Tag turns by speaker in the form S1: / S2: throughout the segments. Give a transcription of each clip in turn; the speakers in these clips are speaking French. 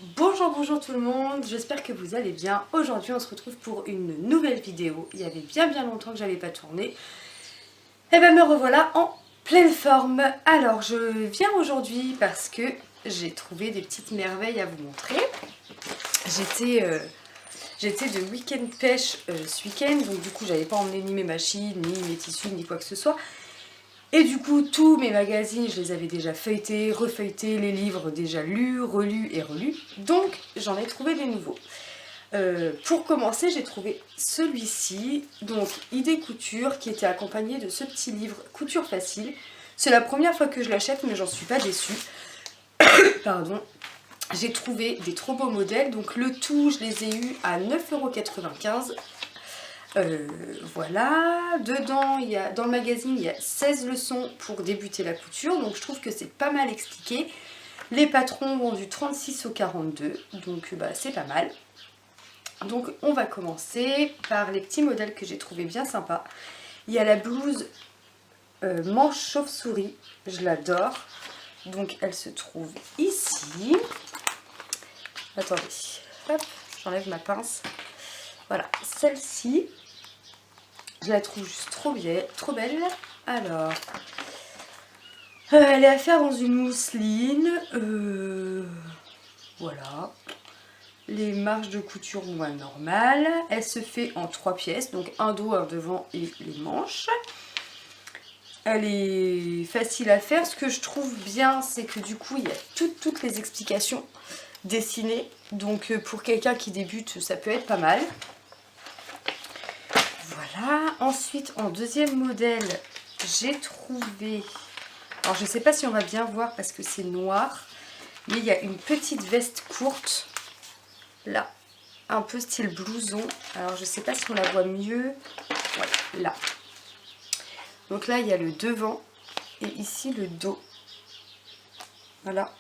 S1: Bonjour tout le monde, j'espère que vous allez bien. Aujourd'hui on se retrouve pour une nouvelle vidéo. Il y avait bien longtemps que j'avais pas tourné. Et ben me revoilà en pleine forme. Alors je viens aujourd'hui parce que j'ai trouvé des petites merveilles à vous montrer. J'étais de week-end pêche ce week-end, donc du coup j'avais pas emmené ni mes machines, ni mes tissus, ni quoi que ce soit. Et du coup, tous mes magazines, je les avais déjà feuilletés, refeuilletés, les livres déjà lus, relus et relus. Donc, j'en ai trouvé des nouveaux. Pour commencer, j'ai trouvé celui-ci, donc Idée Couture, qui était accompagné de ce petit livre Couture Facile. C'est la première fois que je l'achète, mais j'en suis pas déçue. Pardon. J'ai trouvé des trop beaux modèles, donc le tout, je les ai eus à 9,95 €. Voilà, dedans, dans le magazine, il y a 16 leçons pour débuter la couture, donc je trouve que c'est pas mal expliqué. Les patrons vont du 36 au 42, donc c'est pas mal. Donc on va commencer par les petits modèles que j'ai trouvé bien sympas. Il y a la blouse manche chauve-souris, je l'adore. Donc elle se trouve ici. Attendez, hop, j'enlève ma pince. Voilà, celle-ci. Je la trouve juste trop belle. Alors, elle est à faire dans une mousseline. Voilà. Les marges de couture normales. Elle se fait en 3 pièces, donc un dos, un devant et les manches. Elle est facile à faire. Ce que je trouve bien, c'est que du coup, il y a toutes les explications dessinées. Donc pour quelqu'un qui débute, ça peut être pas mal. Voilà, ensuite en deuxième modèle, j'ai trouvé, alors je ne sais pas si on va bien voir parce que c'est noir, mais il y a une petite veste courte, là, un peu style blouson, alors je ne sais pas si on la voit mieux, ouais, là. Donc là il y a le devant et ici le dos, voilà.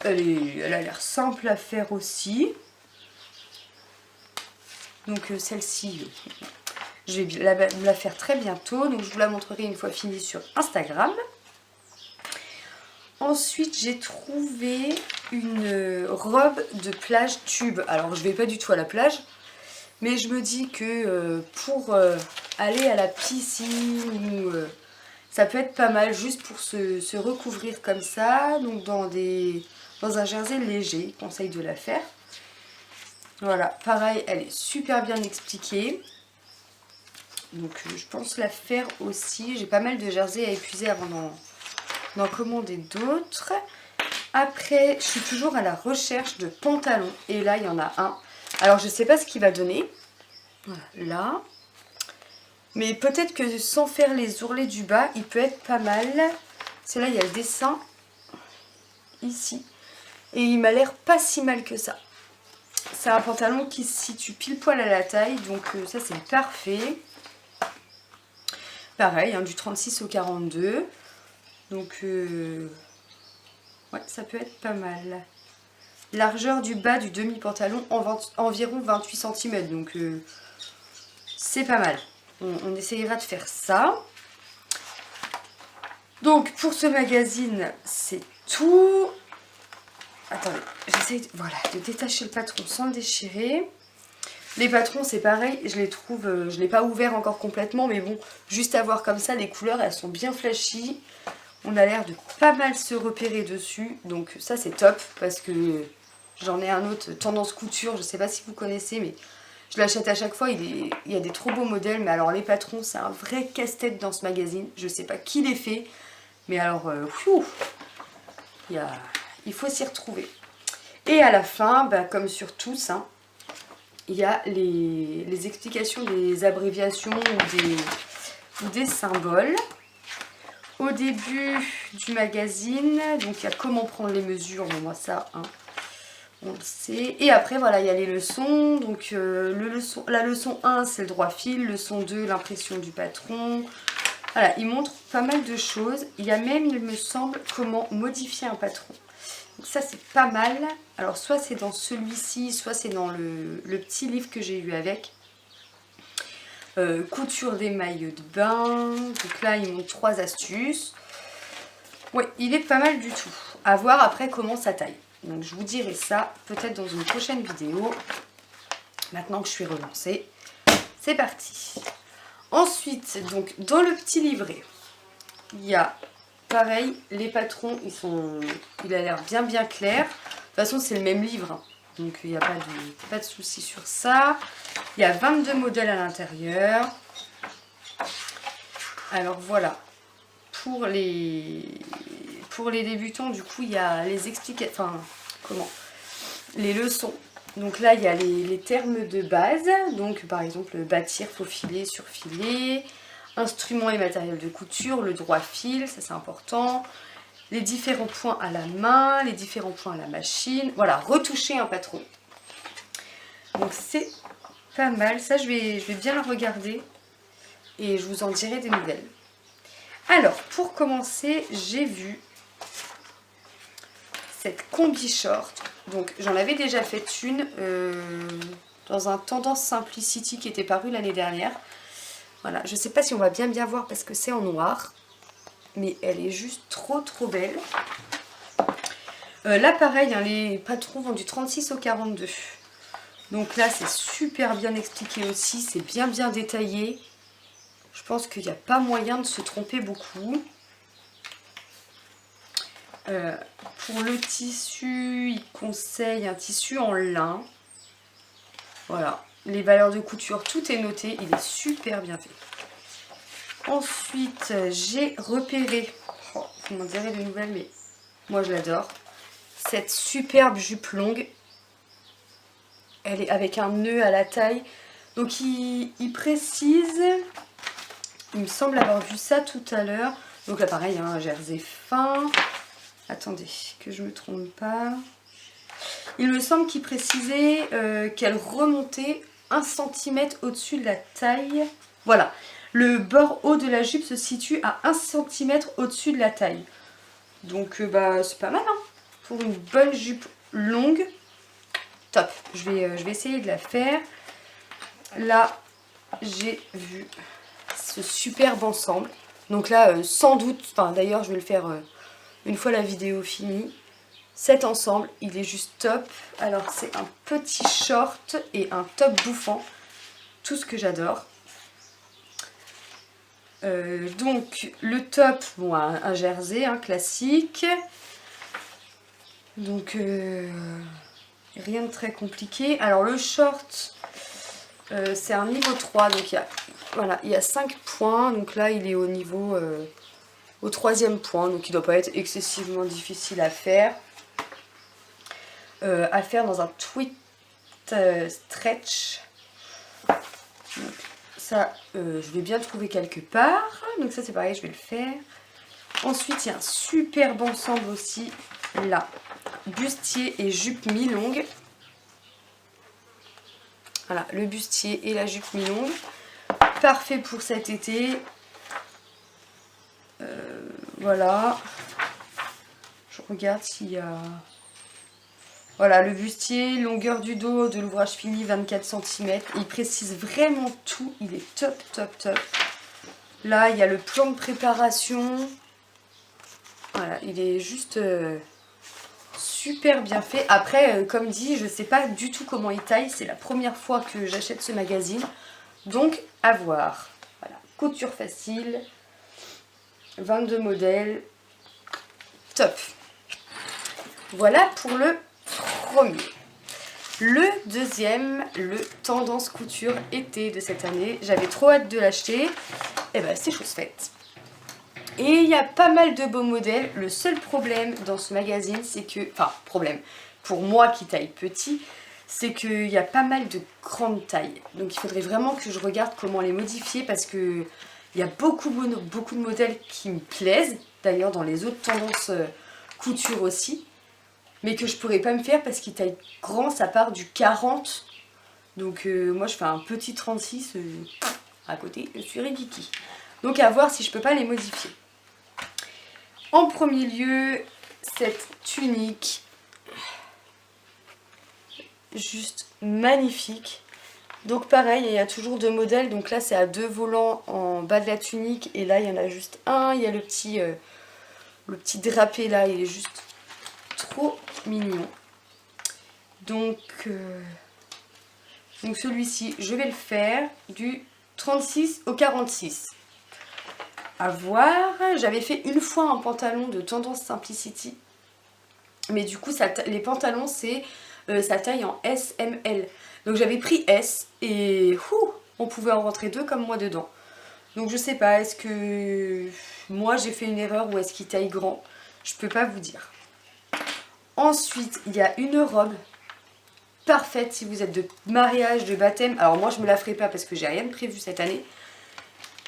S1: Elle a l'air simple à faire aussi. Donc celle-ci, je vais la faire très bientôt. Donc je vous la montrerai une fois finie sur Instagram. Ensuite, j'ai trouvé une robe de plage tube. Alors je vais pas du tout à la plage, mais je me dis que pour aller à la piscine, ça peut être pas mal juste pour se recouvrir comme ça. Donc dans un jersey léger, je conseille de la faire. Voilà, pareil, elle est super bien expliquée. Donc je pense la faire aussi. J'ai pas mal de jerseys à épuiser avant d'en commander d'autres. Après, je suis toujours à la recherche de pantalons. Et là, il y en a un. Alors, je sais pas ce qu'il va donner. Voilà, là. Mais peut-être que sans faire les ourlets du bas, il peut être pas mal. C'est là, il y a le dessin. Ici. Et il m'a l'air pas si mal que ça. C'est un pantalon qui se situe pile poil à la taille, donc ça c'est parfait. Pareil, du 36 au 42. Donc ouais, ça peut être pas mal. Largeur du bas du demi-pantalon environ 28 cm, donc c'est pas mal. On essayera de faire ça. Donc pour ce magazine, c'est tout. Attendez, j'essaie de détacher le patron sans le déchirer. Les patrons, c'est pareil, je les trouve, je ne l'ai pas ouvert encore complètement, mais bon, juste à voir comme ça, les couleurs, elles sont bien flashy. On a l'air de pas mal se repérer dessus, donc ça c'est top, parce que j'en ai un autre, Tendance Couture, je ne sais pas si vous connaissez, mais je l'achète à chaque fois, il y a des trop beaux modèles, mais alors les patrons, c'est un vrai casse-tête dans ce magazine. Je ne sais pas qui les fait, mais alors, il faut s'y retrouver. Et à la fin, comme sur tous, il y a les explications des abréviations ou des symboles. Au début du magazine, donc il y a comment prendre les mesures, on voit ça, on le sait. Et après, voilà, il y a les leçons. Donc la leçon 1, c'est le droit fil. Leçon 2, l'impression du patron. Voilà, il montre pas mal de choses. Il y a même, il me semble, comment modifier un patron. Donc ça c'est pas mal. Alors soit c'est dans celui-ci, soit c'est dans le petit livre que j'ai eu avec. Couture des maillots de bain. Donc là il montre 3 astuces. Oui, il est pas mal du tout. À voir après comment ça taille. Donc je vous dirai ça peut-être dans une prochaine vidéo. Maintenant que je suis relancée, c'est parti. Ensuite, donc dans le petit livret, il y a pareil, les patrons, il a l'air bien clair. De toute façon, c'est le même livre, hein. Donc il n'y a pas de souci sur ça. Il y a 22 modèles à l'intérieur. Alors voilà, pour les débutants, du coup, il y a les explications, les leçons. Donc là, il y a les termes de base. Donc par exemple, bâtir, faufiler, surfiler, instruments et matériel de couture, le droit fil, ça c'est important. Les différents points à la main, les différents points à la machine. Voilà, retoucher un patron. Donc c'est pas mal. Ça, je vais bien le regarder et je vous en dirai des nouvelles. Alors, pour commencer, j'ai vu cette combi short. Donc, j'en avais déjà fait une dans un Tendance Simplicity qui était paru l'année dernière. Voilà, je sais pas si on va bien voir parce que c'est en noir. Mais elle est juste trop belle. Là, pareil, hein, les patrons vont du 36 au 42. Donc là, c'est super bien expliqué aussi. C'est bien détaillé. Je pense qu'il n'y a pas moyen de se tromper beaucoup. Pour le tissu, il conseille un tissu en lin. Voilà. Les valeurs de couture, tout est noté. Il est super bien fait. Ensuite, j'ai repéré, vous m'en direz des nouvelles, mais moi je l'adore, cette superbe jupe longue. Elle est avec un nœud à la taille. Donc il précise, il me semble avoir vu ça tout à l'heure. Donc là pareil, un jersey fin. Attendez, que je me trompe pas. Il me semble qu'il précisait qu'elle remontait 1 cm au-dessus de la taille. Voilà. Le bord haut de la jupe se situe à 1 cm au-dessus de la taille. Donc bah c'est pas mal, hein. Pour une bonne jupe longue. Top. Je vais essayer de la faire. Là, j'ai vu ce superbe ensemble. Donc là, sans doute, enfin d'ailleurs je vais le faire une fois la vidéo finie. Cet ensemble, il est juste top. Alors c'est un petit short et un top bouffant. Tout ce que j'adore. Donc le top, bon, un jersey, hein, classique. Donc rien de très compliqué. Alors le short, c'est un niveau 3, donc il y a 5 points. Donc là il est au niveau au 3e point, donc il ne doit pas être excessivement difficile à faire. Dans un tweed stretch. Donc, ça, je vais bien le trouver quelque part. Donc ça c'est pareil, je vais le faire. Ensuite, il y a un superbe ensemble aussi. Là, bustier et jupe mi-longue. Voilà, le bustier et la jupe mi-longue. Parfait pour cet été. Voilà. Je regarde s'il y a... Voilà, le bustier, longueur du dos de l'ouvrage fini, 24 cm. Il précise vraiment tout. Il est top. Là, il y a le plan de préparation. Voilà, il est juste super bien fait. Après, comme dit, je ne sais pas du tout comment il taille. C'est la première fois que j'achète ce magazine. Donc, à voir. Voilà, couture facile. 22 modèles. Top. Voilà pour le premier. Le deuxième, le tendance couture été de cette année. J'avais trop hâte de l'acheter. Et ben c'est chose faite. Et il y a pas mal de beaux modèles. Le seul problème dans ce magazine, c'est que... Enfin, problème. Pour moi qui taille petit, c'est qu'il y a pas mal de grandes tailles. Donc il faudrait vraiment que je regarde comment les modifier parce que il y a beaucoup de modèles qui me plaisent. D'ailleurs dans les autres tendances couture aussi. Mais que je pourrais pas me faire parce qu'il taille grand, ça part du 40. Donc moi je fais un petit 36 à côté, je suis ridicule. Donc à voir si je peux pas les modifier. En premier lieu, cette tunique, juste magnifique. Donc pareil, il y a toujours 2 modèles, donc là c'est à 2 volants en bas de la tunique et là il y en a juste un. Il y a le petit drapé là, il est juste trop mignon. Donc celui-ci, je vais le faire du 36 au 46. À voir. J'avais fait une fois un pantalon de Tendance Simplicity. Mais du coup, les pantalons, c'est sa taille en S, M, L. Donc j'avais pris S et on pouvait en rentrer 2 comme moi dedans. Donc je sais pas, est-ce que moi j'ai fait une erreur ou est-ce qu'il taille grand? Je peux pas vous dire. Ensuite, il y a une robe parfaite si vous êtes de mariage, de baptême. Alors moi je me la ferai pas parce que j'ai rien de prévu cette année.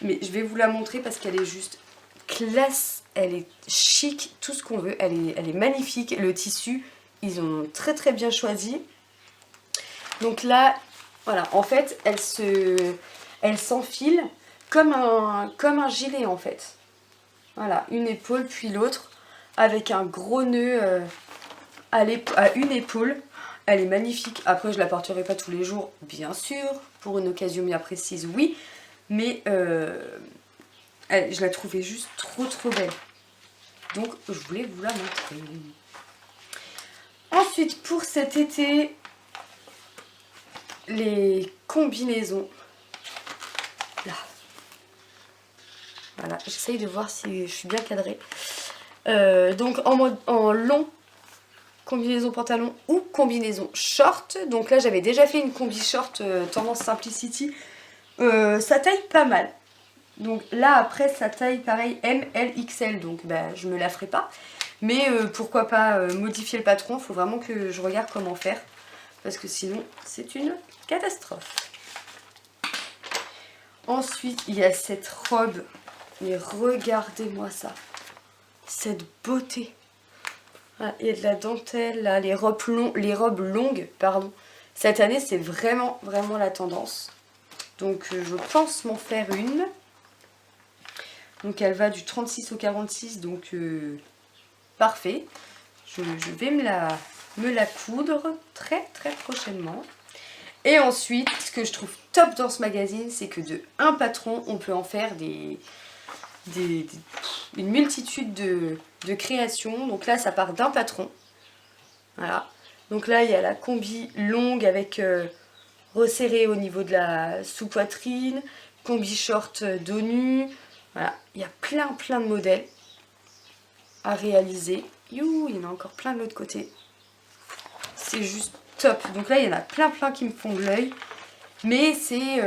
S1: Mais je vais vous la montrer parce qu'elle est juste classe, elle est chic, tout ce qu'on veut. Elle est magnifique. Le tissu, ils ont très très bien choisi. Donc là, voilà, en fait, elle s'enfile comme un gilet en fait. Voilà, une épaule puis l'autre avec un gros nœud à une épaule. Elle est magnifique. Après, je la porterai pas tous les jours, bien sûr. Pour une occasion bien précise, oui. Mais je la trouvais juste trop trop belle. Donc, je voulais vous la montrer. Ensuite, pour cet été, les combinaisons. Là. Voilà, j'essaye de voir si je suis bien cadrée. Donc, en long, combinaison pantalon ou combinaison short. Donc là, j'avais déjà fait une combi short Tendance Simplicity. Ça taille pas mal. Donc là, après, ça taille pareil M, L, XL. Donc je me la ferai pas. Mais pourquoi pas modifier le patron. Il faut vraiment que je regarde comment faire. Parce que sinon, c'est une catastrophe. Ensuite, il y a cette robe. Mais regardez-moi ça. Cette beauté. Ah, il y a de la dentelle, là, les robes longues, pardon. Cette année, c'est vraiment, vraiment la tendance. Donc, je pense m'en faire une. Donc, elle va du 36 au 46, donc parfait. Je vais me la coudre très, très prochainement. Et ensuite, ce que je trouve top dans ce magazine, c'est que de un patron, on peut en faire une multitude de créations. Donc là, ça part d'un patron. Voilà. Donc là, il y a la combi longue avec resserré au niveau de la sous-poitrine, combi short dos nu. Voilà. Il y a plein de modèles à réaliser. You, il y en a encore plein de l'autre côté. C'est juste top. Donc là, il y en a plein qui me font de l'œil. Mais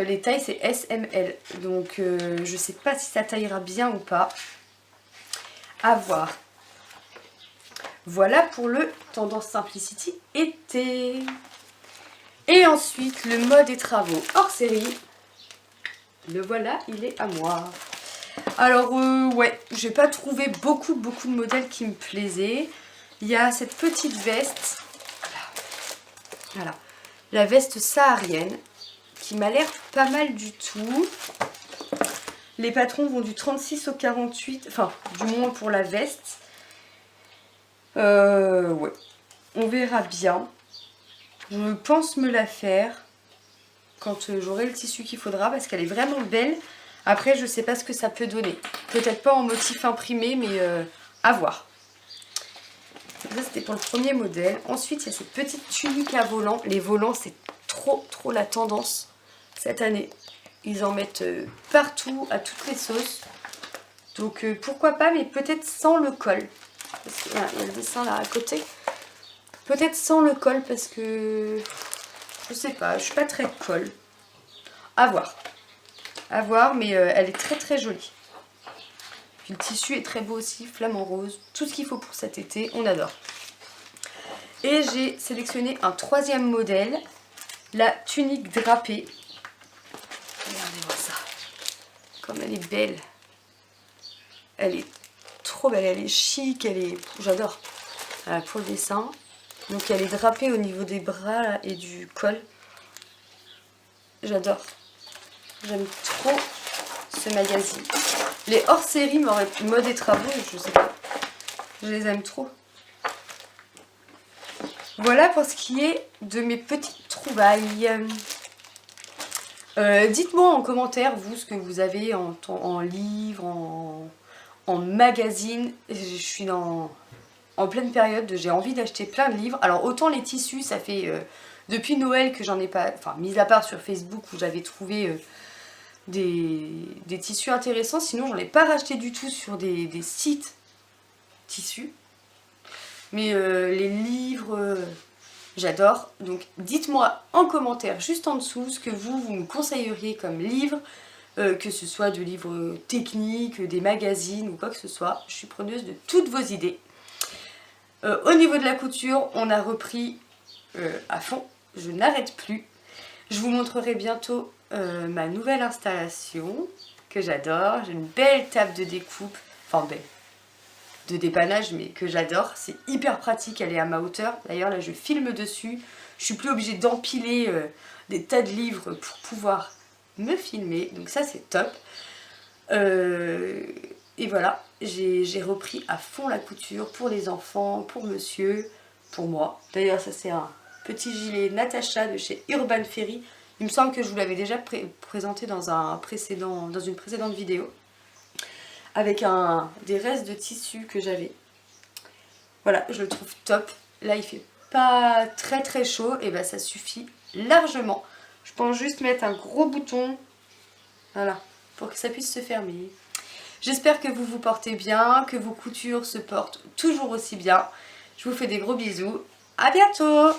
S1: les tailles, c'est S, M, L. Donc, je sais pas si ça taillera bien ou pas. À voir. Voilà pour le Tendance Simplicity été. Et ensuite, le mode et travaux hors série. Le voilà, il est à moi. Alors, ouais, j'ai pas trouvé beaucoup de modèles qui me plaisaient. Il y a cette petite veste. Voilà. La veste saharienne. Qui m'a l'air pas mal du tout. Les patrons vont du 36 au 48, enfin du moins pour la veste. Ouais, on verra bien. Je pense me la faire quand j'aurai le tissu qu'il faudra parce qu'elle est vraiment belle. Après, je sais pas ce que ça peut donner. Peut-être pas en motif imprimé, mais à voir. Ça, c'était pour le premier modèle. Ensuite, il y a cette petite tunique à volants. Les volants, c'est trop la tendance cette année. Ils en mettent partout, à toutes les sauces. Donc pourquoi pas, mais peut-être sans le col. Parce que, voilà, il y a le dessin là à côté. Peut-être sans le col parce que je sais pas, je suis pas très col. À voir. À voir, mais elle est très jolie. Puis le tissu est très beau aussi, flamant rose. Tout ce qu'il faut pour cet été, on adore. Et j'ai sélectionné un troisième modèle, la tunique drapée. Regardez-moi ça. Comme elle est belle. Elle est trop belle, elle est chic, j'adore. Voilà, pour le dessin. Donc elle est drapée au niveau des bras là, et du col. J'adore. J'aime trop ce magazine. Les hors-série mode et travaux, je sais pas. Je les aime trop. Voilà pour ce qui est de mes petites trouvailles. Dites-moi en commentaire, vous, ce que vous avez en livre, en magazine. Je suis dans en pleine période, j'ai envie d'acheter plein de livres. Alors autant les tissus, ça fait depuis Noël que j'en ai pas, enfin mis à part sur Facebook où j'avais trouvé des tissus intéressants, sinon j'en ai pas racheté du tout sur des sites tissus. Mais les livres, j'adore. Donc dites-moi en commentaire juste en dessous ce que vous me conseilleriez comme livre, que ce soit de livres techniques, des magazines ou quoi que ce soit. Je suis preneuse de toutes vos idées. Au niveau de la couture, on a repris à fond. Je n'arrête plus. Je vous montrerai bientôt ma nouvelle installation que j'adore. J'ai une belle table de découpe, enfin belle, de dépannage, mais que j'adore. C'est hyper pratique, elle est à ma hauteur. D'ailleurs là je filme dessus. Je suis plus obligée d'empiler des tas de livres pour pouvoir me filmer. Donc ça c'est top. Et voilà, j'ai repris à fond la couture pour les enfants, pour monsieur, pour moi. D'ailleurs ça c'est un petit gilet Natacha de chez Urban Ferry. Il me semble que je vous l'avais déjà présenté dans une précédente vidéo. Avec des restes de tissu que j'avais. Voilà, je le trouve top. Là il fait pas très très chaud, et ben ça suffit largement. Je pense juste mettre un gros bouton, voilà, pour que ça puisse se fermer. J'espère que vous vous portez bien, que vos coutures se portent toujours aussi bien. Je vous fais des gros bisous. À bientôt!